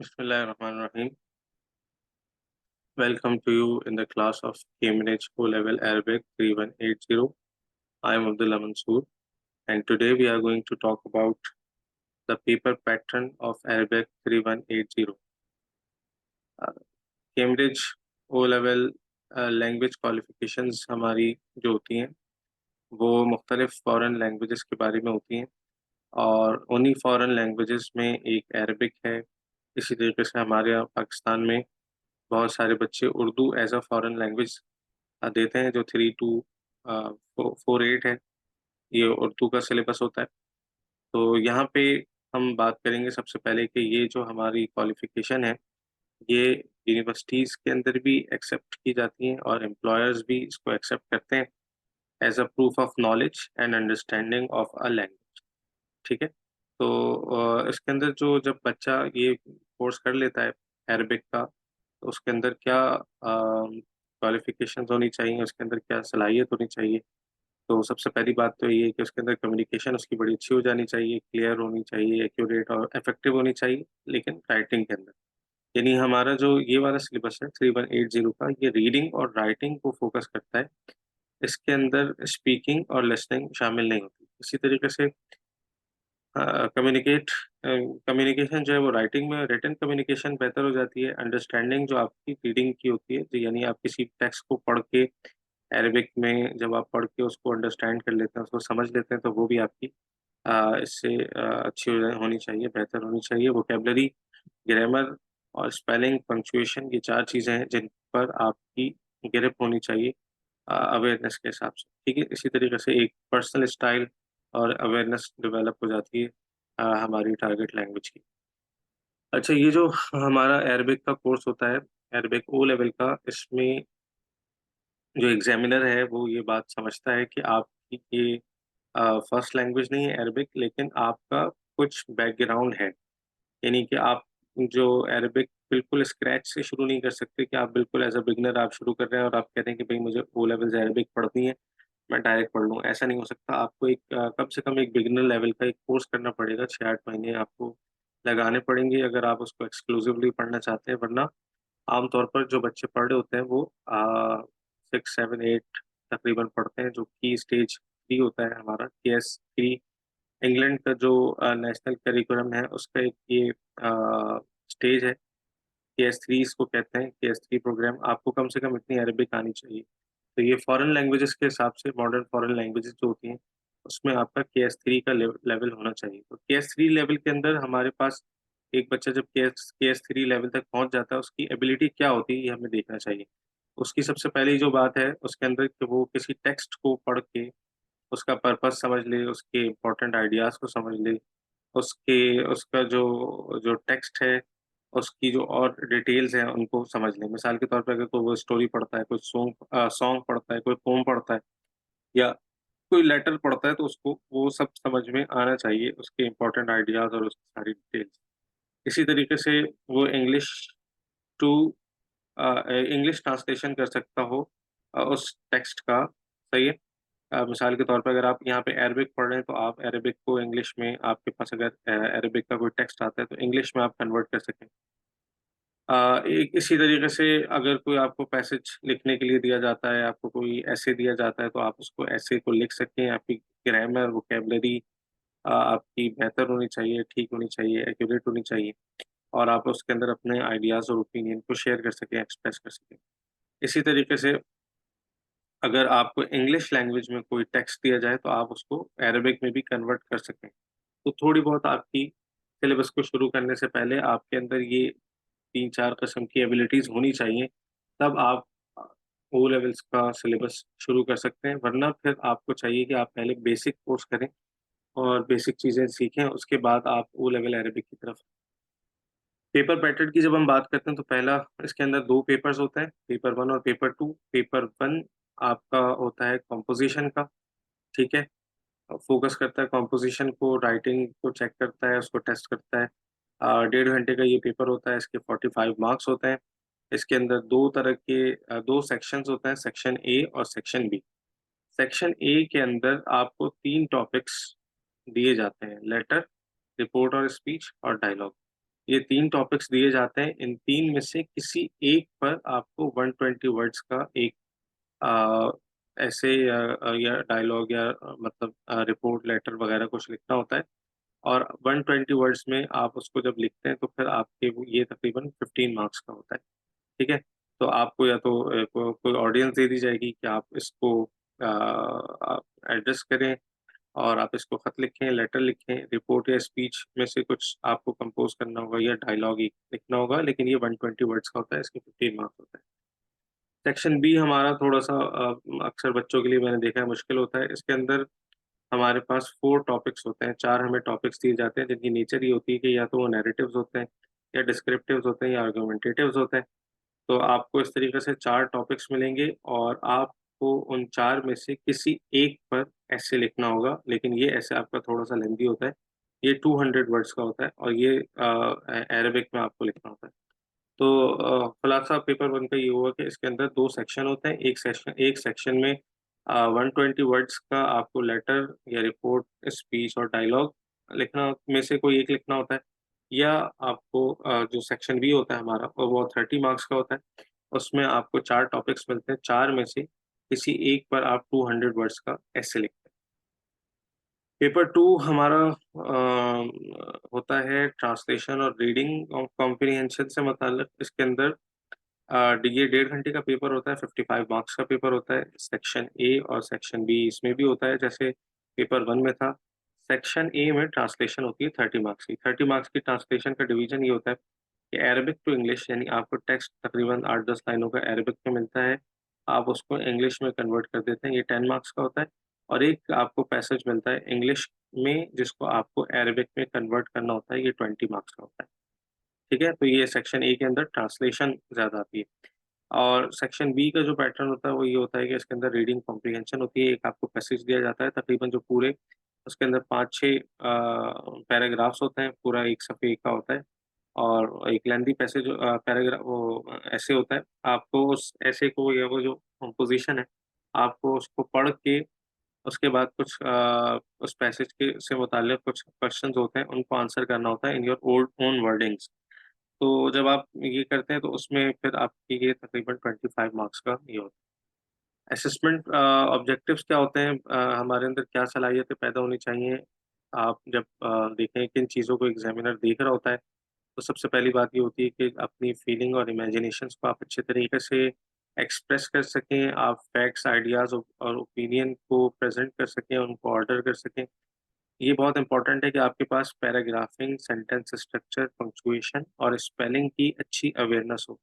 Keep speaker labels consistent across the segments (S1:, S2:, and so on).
S1: Bismillahirrahmanirrahim. Welcome to you in the class of Cambridge O-Level Arabic 3180. I am Abdullah Mansoor, and today we are going to talk about the paper pattern of Arabic 3180. Cambridge O-Level language qualifications हमारी जो होती हैं वो मुख्तलिफ foreign languages के बारे में होती हैं और उन्हीं फ़ॉरेन लैंग्वेजेस में एक अरबिक है। इसी तरीके से हमारे यहाँ पाकिस्तान में बहुत सारे बच्चे Urdu as a foreign language देते हैं जो 3248 है। ये उर्दू का सिलेबस होता है। तो यहाँ पे हम बात करेंगे सबसे पहले कि ये जो हमारी क्वालिफिकेशन है ये यूनिवर्सिटीज़ के अंदर भी एक्सेप्ट की जाती हैं और एम्प्लॉयर्स भी इसको एक्सेप्ट करते हैं as a proof of knowledge and understanding of a language. ठीक है। तो इसके अंदर जो जब बच्चा ये कोर्स कर लेता है अरबिक का तो उसके अंदर क्या क्वालिफिकेशन होनी चाहिए, उसके अंदर क्या सलाहियत होनी चाहिए। तो सबसे पहली बात तो ये है कि उसके अंदर कम्युनिकेशन उसकी बड़ी अच्छी हो जानी चाहिए, क्लियर होनी चाहिए, एक्यूरेट और इफेक्टिव होनी चाहिए, लेकिन राइटिंग के अंदर। यानी हमारा जो ये वाला सिलेबस है 3180 का, ये रीडिंग और राइटिंग को फोकस करता है। इसके अंदर स्पीकिंग और लिसनिंग शामिल नहीं होती। इसी तरीके से कम्युनिकेट कम्युनिकेशन जो है वो राइटिंग में, रिटन कम्युनिकेशन बेहतर हो जाती है। अंडरस्टैंडिंग जो आपकी रीडिंग की होती है, तो यानी आप किसी टेक्स्ट को पढ़ के अरबिक में जब आप पढ़ के उसको अंडरस्टैंड कर लेते हैं, उसको समझ लेते हैं, तो वो भी आपकी इससे अच्छी होनी चाहिए, बेहतर होनी चाहिए। वोकेबलरी, ग्रामर और स्पेलिंग, पंक्चुएशन, ये 4 चीज़ें हैं जिन पर आपकी ग्रिप होनी चाहिए अवेयरनेस के हिसाब से। ठीक है। इसी तरीके से एक पर्सनल स्टाइल और अवेयरनेस डेवलप हो जाती है हमारी टारगेट लैंग्वेज की। अच्छा, ये जो हमारा अरबिक का कोर्स होता है, अरबिक ओ लेवल का, इसमें जो एग्जामिनर है वो ये बात समझता है कि आपकी ये फर्स्ट लैंग्वेज नहीं है अरबिक, लेकिन आपका कुछ बैकग्राउंड है। यानी कि आप जो अरबिक बिल्कुल स्क्रैच से शुरू नहीं कर सकते कि आप बिल्कुल एज अ बिगनर आप शुरू कर रहे हैं और आप कह रहे हैं कि भाई मुझे ओ लेवल से अरबिक पढ़नी है, मैं डायरेक्ट पढ़ लूँ। ऐसा नहीं हो सकता। आपको एक कम से कम एक बिगिनर लेवल का एक कोर्स करना पड़ेगा, 6-8 महीने आपको लगाने पड़ेंगे अगर आप उसको एक्सक्लूसिवली पढ़ना चाहते हैं। वरना आमतौर पर जो बच्चे पढ़ रहे होते हैं वो 6, 7, 8 तकरीबन पढ़ते हैं, जो कि स्टेज 3 होता है हमारा, KS3। इंग्लैंड का जो नेशनल करिकुलम है उसका एक ये स्टेज है, KS3 इसको कहते हैं, KS3 प्रोग्राम। आपको कम से कम इतनी अरबिक आनी चाहिए। तो ये फॉरेन लैंग्वेजेस के हिसाब से, मॉडर्न फॉरेन लैंग्वेजेस जो होती हैं उसमें आपका KS3 का लेवल होना चाहिए। तो KS3 लेवल के अंदर हमारे पास एक बच्चा जब KS3 लेवल तक पहुंच जाता है, उसकी एबिलिटी क्या होती है ये हमें देखना चाहिए। उसकी सबसे पहली जो बात है उसके अंदर कि वो किसी टेक्स्ट को पढ़ के उसका पर्पस समझ ले, उसके इम्पोर्टेंट आइडियाज को समझ ले, उसके उसका जो जो टेक्स्ट है उसकी जो और डिटेल्स हैं उनको समझ लें। मिसाल के तौर पे अगर कोई वो स्टोरी पढ़ता है, कोई सॉन्ग पढ़ता है, कोई पोम पढ़ता है या कोई लेटर पढ़ता है, तो उसको वो सब समझ में आना चाहिए, उसके इम्पोर्टेंट आइडियाज़ और उसकी सारी डिटेल्स। इसी तरीके से वो टू इंग्लिश ट्रांसलेशन कर सकता हो उस टेक्स्ट का। सही है। मिसाल के तौर पे अगर आप यहाँ पे अरबिक पढ़ रहे हैं तो आप अरबिक को इंग्लिश में, आपके पास अगर अरबिक का कोई टेक्स्ट आता है तो इंग्लिश में आप कन्वर्ट कर सकें। एक इसी तरीके से अगर कोई आपको पैसेज लिखने के लिए दिया जाता है, आपको कोई ऐसे दिया जाता है, तो आप उसको ऐसे को लिख सकें। आपकी ग्रामर, वोकेबलरी आपकी बेहतर होनी चाहिए, ठीक होनी चाहिए, एक्यूरेट होनी चाहिए और आप उसके अंदर अपने आइडियाज़ और ओपिनियन को शेयर कर सकें, एक्सप्रेस कर सकें। इसी तरीके से अगर आपको इंग्लिश लैंग्वेज में कोई टेक्स्ट दिया जाए तो आप उसको अरबिक में भी कन्वर्ट कर सकें। तो थोड़ी बहुत आपकी सिलेबस को शुरू करने से पहले आपके अंदर ये 3-4 किस्म की एबिलिटीज़ होनी चाहिए, तब आप अ, ओ लेवल्स का सिलेबस शुरू कर सकते हैं। वरना फिर आपको चाहिए कि आप पहले बेसिक कोर्स करें और बेसिक चीज़ें सीखें, उसके बाद आप ओ लेवल अरेबिक की तरफ। पेपर पैटर्न की जब हम बात करते हैं तो पहला, इसके अंदर 2 पेपर्स होते हैं, पेपर 1 और पेपर 2। पेपर 1 आपका होता है कंपोज़िशन का। ठीक है? फ़ोकस करता है कंपोज़िशन को, राइटिंग को चेक करता है, उसको टेस्ट करता है। 1.5 घंटे का ये पेपर होता है, इसके 45 मार्क्स होते हैं। इसके अंदर 2 तरह के 2 सेक्शंस होते हैं, सेक्शन ए और सेक्शन बी। सेक्शन ए के अंदर आपको 3 टॉपिक्स दिए जाते हैं, लेटर, रिपोर्ट और स्पीच और डायलॉग। ये 3 टॉपिक्स दिए जाते हैं। इन 3 में से किसी एक पर आपको 120 वर्ड्स का एक अ, ऐसे या डायलॉग या मतलब रिपोर्ट, लेटर वगैरह कुछ लिखना होता है। और 120 वर्ड्स में आप उसको जब लिखते हैं तो फिर आपके वो ये तकरीबन 15 मार्क्स का होता है। ठीक है? तो आपको या तो कोई ऑडियंस दे दी जाएगी कि आप इसको आप एड्रेस करें और आप इसको खत लिखें, लेटर लिखें, रिपोर्ट या स्पीच में से कुछ आपको कंपोज़ करना होगा या डायलॉग ही लिखना होगा, लेकिन ये 120 वर्ड्स का होता है, इसके 15 मार्क्स होता है। सेक्शन बी हमारा थोड़ा-सा अक्सर बच्चों के लिए मैंने देखा है मुश्किल होता है। इसके अंदर हमारे पास 4 टॉपिक्स होते हैं, 4 हमें टॉपिक्स दिए जाते हैं जिनकी नेचर ये होती है कि या तो वो नैरेटिव्स होते हैं, या डिस्क्रिप्टिव्स होते हैं, या आर्गुमेंटेटिव्स होते हैं। तो आपको इस तरीके से 4 टॉपिक्स मिलेंगे और आपको उन 4 में से किसी एक पर एसे लिखना होगा, लेकिन ये एसे आपका थोड़ा-सा लेंथी होता है। ये 200 वर्ड्स का होता है और ये अरेबिक में आपको लिखना होता है। तो खुलासा पेपर 1 का ये हुआ कि इसके अंदर 2 सेक्शन होते हैं। एक सेक्शन में 120 वर्ड्स का आपको लेटर या रिपोर्ट, स्पीच और डायलॉग लिखना में से कोई एक लिखना होता है, या आपको जो सेक्शन बी होता है हमारा वो 30 मार्क्स का होता है। उसमें आपको 4 टॉपिक्स मिलते हैं, 4 में से किसी एक पर आप 200 वर्ड्स का एसे लिखते हैं। पेपर 2 हमारा होता है ट्रांसलेशन और रीडिंग कॉम्प्रिहेंशन से मुताल्लिक़। इसके अंदर ये 1.5 घंटे का पेपर होता है, 55 मार्क्स का पेपर होता है। सेक्शन ए और सेक्शन बी इसमें भी होता है जैसे पेपर 1 में था। सेक्शन ए में ट्रांसलेशन होती है 30 मार्क्स की। 30 मार्क्स की ट्रांसलेशन का डिवीज़न ये होता है कि अरबिक टू इंग्लिश, यानी आपको टेक्स्ट तकरीबन 8-10 लाइनों का अरबिक में मिलता है। आप उसको इंग्लिश में कन्वर्ट कर देते हैं, ये 10 मार्क्स का होता है। और एक आपको पैसेज मिलता है इंग्लिश में जिसको आपको अरबिक में कन्वर्ट करना होता है, ये 20 मार्क्स का होता है। ठीक है? तो ये सेक्शन ए के अंदर ट्रांसलेशन ज़्यादा आती है। और सेक्शन बी का जो पैटर्न होता है वो ये होता है कि इसके अंदर रीडिंग कॉम्प्रिहेंशन होती है। एक आपको पैसेज दिया जाता है तकरीबन जो पूरे उसके अंदर 5-6 पैराग्राफ्स होते हैं, पूरा 1 सफ़े का होता है और एक लेंथी पैसेज पैराग्राफ वो ऐसे होता है। आपको उस ऐसे को या वो जो कंपोज़िशन है, आपको उसको पढ़ के उसके बाद कुछ उस पैसेज के से मुताल्लिक़ कुछ क्वेश्चन्स होते हैं, उनको आंसर करना होता है in your old own wordings. तो जब आप ये करते हैं तो उसमें फिर आपके ये तकरीबन 25 मार्क्स का ये होता है। असेसमेंट ऑब्जेक्टिव्स क्या होते हैं, हमारे अंदर क्या सलाहियतें पैदा होनी चाहिए, आप जब देखें किन चीज़ों को एग्ज़ामिनर देख रहा होता है, तो सबसे पहली बात ये होती है कि अपनी फीलिंग और इमेजिनेशंस को आप अच्छे तरीके से एक्सप्रेस कर सकें, आप फैक्ट्स, आइडियाज़ और ओपिनियन को प्रेज़ेंट कर सकें, उनको ऑर्डर कर सकें। ये बहुत इम्पोर्टेंट है कि आपके पास पैराग्राफिंग, सेंटेंस स्ट्रक्चर, पंक्चुएशन और स्पेलिंग की अच्छी अवेयरनेस हो।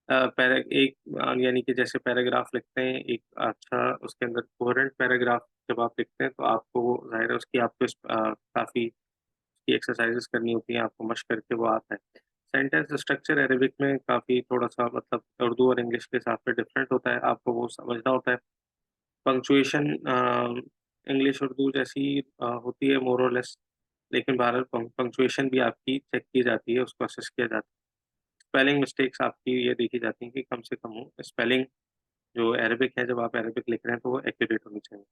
S1: पैरा एक यानी कि जैसे पैराग्राफ लिखते हैं, एक अच्छा उसके अंदर कोहेरेंट पैराग्राफ जब आप लिखते हैं, तो आपको वो ज़ाहिर है उसकी आपको काफ़ी की एक्सरसाइज़ेज़ करनी होती हैं, आपको मश्क करके वो आता है। सेंटेंस स्ट्रक्चर अरेबिक में काफ़ी थोड़ा-सा मतलब उर्दू और इंग्लिश के हिसाब से डिफरेंट होता है, आपको वो समझना होता है। पंक्चुएशन इंग्लिश, उर्दू जैसी होती है मोर और लेस, लेकिन बहरहाल पंक्चुएशन भी आपकी चेक की जाती है, उसको असेस किया जाता है। स्पेलिंग मिस्टेक्स आपकी ये देखी जाती हैं कि कम से कम हो। स्पेलिंग जो अरेबिक है, जब आप अरेबिक लिख रहे हैं, तो वो एक्यूरेट होनी चाहिए।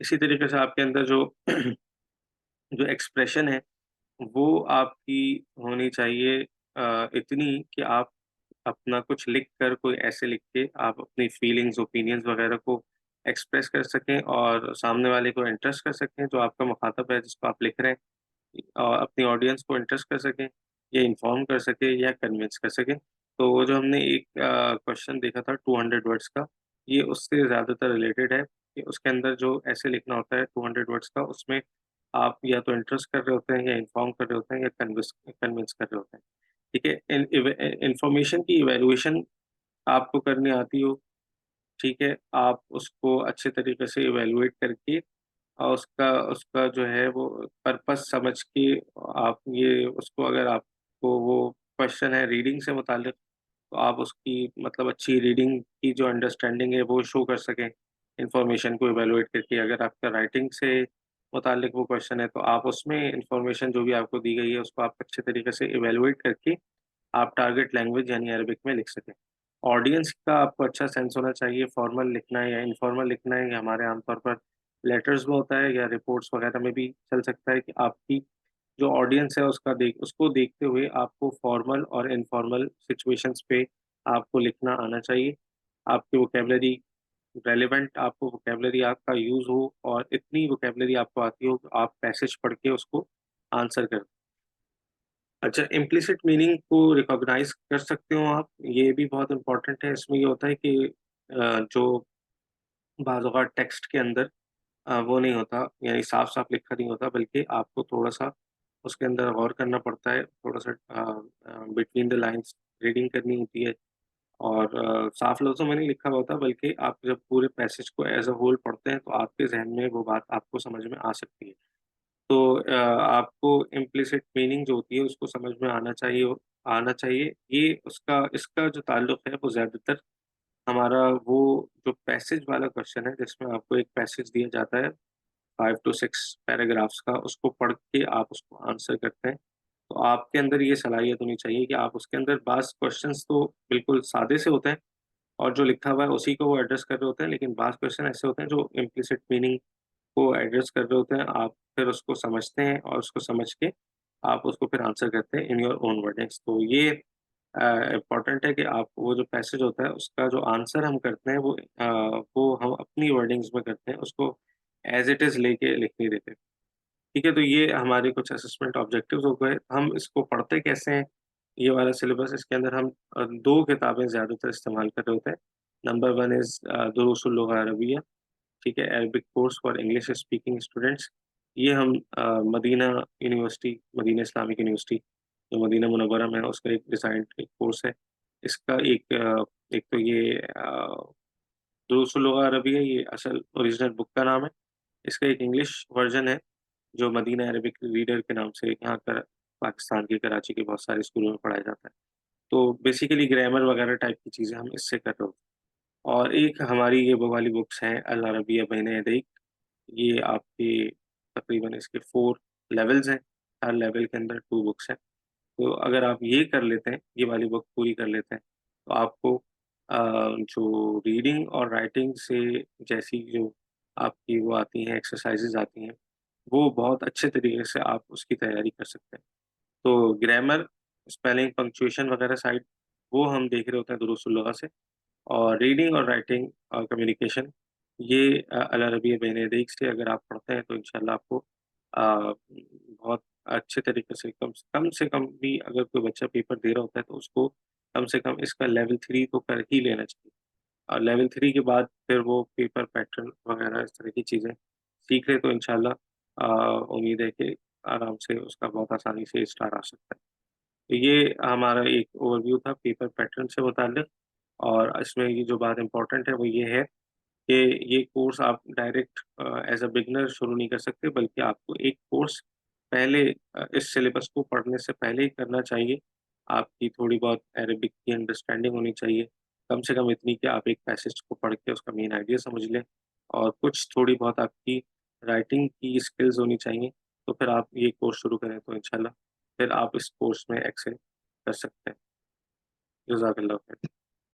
S1: इसी तरीके से आपके अंदर जो जो एक्सप्रेशन है, वो आपकी होनी चाहिए इतनी कि आप अपना कुछ लिख कर, कोई ऐसे लिख के आप अपनी फीलिंग्स, ओपिनियंस वगैरह को एक्सप्रेस कर सकें और सामने वाले को इंटरेस्ट कर सकें, जो आपका मुखातब है, जिसको आप लिख रहे हैं। अपनी ऑडियंस को इंटरेस्ट कर सकें, या इन्फॉर्म कर सकें या कन्विंस कर सकें। तो वो जो हमने एक क्वेश्चन देखा था 200 वर्ड्स का, ये उससे ज़्यादातर रिलेटेड है कि उसके अंदर जो ऐसे लिखना होता है 200 वर्ड्स का, उसमें आप या तो इंटरेस्ट कर रहे होते हैं, या इन्फॉर्म कर रहे होते हैं, या कन्विंस कन्विंस कर रहे होते हैं। ठीक है? इन्फॉर्मेशन की इवैल्यूएशन आपको करनी आती हो, ठीक है? आप उसको अच्छे तरीके से इवैल्यूएट करके और उसका उसका जो है वो पर्पस समझ के आप ये उसको, अगर आपको वो क्वेश्चन है रीडिंग से मुताल्लिक, तो आप उसकी मतलब अच्छी रीडिंग की जो अंडरस्टैंडिंग है वो शो कर सकें, इन्फॉर्मेशन को इवैल्यूएट करके। अगर आपका राइटिंग से मुताल्लिक वो क्वेश्चन है, तो आप उसमें इन्फॉर्मेशन जो भी आपको दी गई है उसको आप अच्छे तरीके से इवैल्यूएट करके आप टारगेट लैंग्वेज यानी अरबिक में लिख सकें। ऑडियंस का आपको अच्छा सेंस होना चाहिए, फॉर्मल लिखना है या इनफॉर्मल लिखना है, ये हमारे आमतौर पर लेटर्स में होता है या रिपोर्ट्स वगैरह में भी चल सकता है कि आपकी जो ऑडियंस है उसको देखते हुए आपको फॉर्मल और इनफॉर्मल सिचुएशंस पे आपको लिखना आना चाहिए। आपकी वोकैब्युलरी रेलेवेंट, आपको वोकैब्युलरी आपका यूज़ हो और इतनी वोकैब्युलरी आपको आती हो कि आप पैसेज पढ़ के उसको आंसर कर। अच्छा, इम्प्लिसिट मीनिंग को रिकॉग्नाइज़ कर सकते हो आप, ये भी बहुत इम्पोर्टेंट है। इसमें ये होता है कि जो बाज़ औक़ात टेक्स्ट के अंदर वो नहीं होता, यानी साफ-साफ लिखा नहीं होता, बल्कि आपको थोड़ा-सा उसके अंदर गौर करना पड़ता है, थोड़ा-सा बिटवीन द लाइन्स रीडिंग करनी होती है और साफ लफ्ज़ों में नहीं लिखा हुआ होता, बल्कि आप जब पूरे पैसेज को एज़ अ होल पढ़ते हैं, तो आपके ज़हन में वो बात आपको समझ में आ सकती है। तो आपको इम्प्लिसिट मीनिंग जो होती है, उसको समझ में आना चाहिए। ये उसका इसका जो ताल्लुक है, वो ज़्यादातर हमारा वो जो पैसेज वाला क्वेश्चन है, जिसमें आपको एक पैसेज दिया जाता है 5 टू 6 पैराग्राफ्स का, उसको पढ़ के आप उसको आंसर करते हैं। तो आपके अंदर ये सलाहियत होनी चाहिए कि आप उसके अंदर बाज़ क्वेश्चन्स तो बिल्कुल सादे से होते हैं और जो लिखा हुआ है उसी को वो एड्रेस कर रहे होते हैं, लेकिन बाज़ क्वेश्चन ऐसे होते हैं जो इम्प्लिसिट मीनिंग को एड्रेस कर रहे होते हैं। आप फिर उसको समझते हैं और उसको समझ के आप उसको फिर आंसर करते हैं इन योर ओन वर्डिंग्स। तो ये इम्पोर्टेंट है कि आप वो जो पैसेज होता है उसका जो आंसर हम करते हैं वो हम अपनी वर्डिंग्स में करते हैं, उसको एज़ इट इज़ लेके लिख नहीं देते। ठीक है, तो ये हमारे कुछ असेसमेंट ऑब्जेक्टिव्स हो गए। हम इसको पढ़ते कैसे हैं? ये वाला सिलेबस, इसके अंदर हम 2 किताबें ज़्यादातर इस्तेमाल कर रहे होते हैं। नंबर 1 इज़ दुरूसुल लुग़ा अरबिया, ठीक है? Arabic course for English speaking students. ये हम Medina university, Medina Islamic university जो मदीना मुनव्वरा में है, उसका एक डिज़ाइन्ड एक कोर्स है। इसका एक तो ये दुरूसुल लुग़ा अरबिया, ये असल ओरिजिनल बुक का नाम है। इसका एक इंग्लिश वर्ज़न है, जो मदीना अरेबिक रीडर के नाम से यहाँ कर पाकिस्तान के कराची के बहुत सारे स्कूलों में पढ़ाया जाता है। तो बेसिकली ग्रामर वगैरह टाइप की चीज़ें हम इससे कर रहे होते हैं। और एक हमारी ये वो वाली बुक्स हैं अल अरबिया बैन यदैक, ये आपके तकरीबन इसके 4 लेवल्स हैं, हर लेवल के अंदर 2 बुक्स हैं। तो अगर आप ये कर लेते हैं, ये वाली बुक पूरी कर लेते हैं, तो आपको जो रीडिंग और राइटिंग से जैसी जो आपकी वो आती हैं, एक्सरसाइज़ेज़ आती हैं, वो बहुत अच्छे तरीके से आप उसकी तैयारी कर सकते हैं। तो ग्रामर, स्पेलिंग, पंक्चुएशन वगैरह साइड वो हम देख रहे होते हैं दुरूस उल लुग़ा से, और रीडिंग और राइटिंग और कम्युनिकेशन ये अल अरबिया बैन यदैक से अगर आप पढ़ते हैं तो इंशाल्लाह आपको बहुत अच्छे तरीके से कम से कम भी अगर कोई बच्चा पेपर दे रहा होता है तो उसको कम से कम इसका लेवल 3 तो कर ही लेना चाहिए। और लेवल 3 के बाद फिर वो पेपर पैटर्न वगैरह इस तरह की चीज़ें सीख ले तो इंशाल्लाह उम्मीद है कि आराम से उसका बहुत आसानी से स्टार आ सकता है। तो ये हमारा एक ओवरव्यू था पेपर पैटर्न से मुताल्लिक, और इसमें ये जो बात इम्पोर्टेंट है वो ये है कि ये कोर्स आप डायरेक्ट एज़ अ बिगिनर शुरू नहीं कर सकते, बल्कि आपको एक कोर्स पहले इस सिलेबस को पढ़ने से पहले ही करना चाहिए। आपकी थोड़ी बहुत अरबिक की अंडरस्टैंडिंग होनी चाहिए, कम से कम इतनी कि आप एक पैसेज को पढ़ के उसका मेन आइडिया समझ लें, और कुछ थोड़ी बहुत आपकी राइटिंग की स्किल्स होनी चाहिए। तो फिर आप ये कोर्स शुरू करें तो इंशाल्लाह फिर आप इस कोर्स में एक्सेल कर सकते हैं। जज़ाकल्लाह खैर।